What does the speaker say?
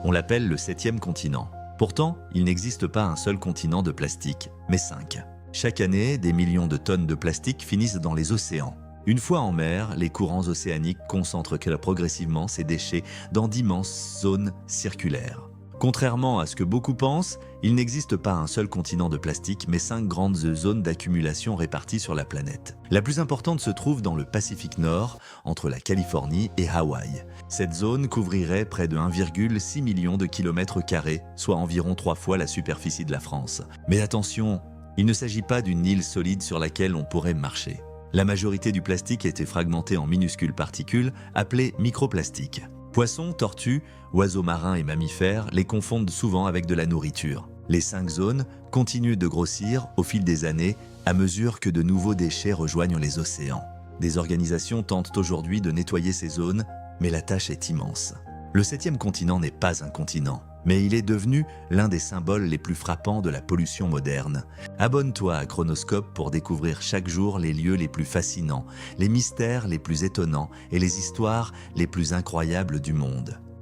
On l'appelle le 7e continent. Pourtant, il n'existe pas un seul continent de plastique, mais 5. Chaque année, des millions de tonnes de plastique finissent dans les océans. Une fois en mer, les courants océaniques concentrent progressivement ces déchets dans d'immenses zones circulaires. Contrairement à ce que beaucoup pensent, il n'existe pas un seul continent de plastique, mais 5 grandes zones d'accumulation réparties sur la planète. La plus importante se trouve dans le Pacifique Nord, entre la Californie et Hawaï. Cette zone couvrirait près de 1,6 million de kilomètres carrés, soit environ 3 fois la superficie de la France. Mais attention, il ne s'agit pas d'une île solide sur laquelle on pourrait marcher. La majorité du plastique était fragmenté en minuscules particules appelées microplastiques. Poissons, tortues, oiseaux marins et mammifères les confondent souvent avec de la nourriture. Les 5 zones continuent de grossir au fil des années à mesure que de nouveaux déchets rejoignent les océans. Des organisations tentent aujourd'hui de nettoyer ces zones, mais la tâche est immense. Le 7e continent n'est pas un continent, mais il est devenu l'un des symboles les plus frappants de la pollution moderne. Abonne-toi à Chronoscope pour découvrir chaque jour les lieux les plus fascinants, les mystères les plus étonnants et les histoires les plus incroyables du monde.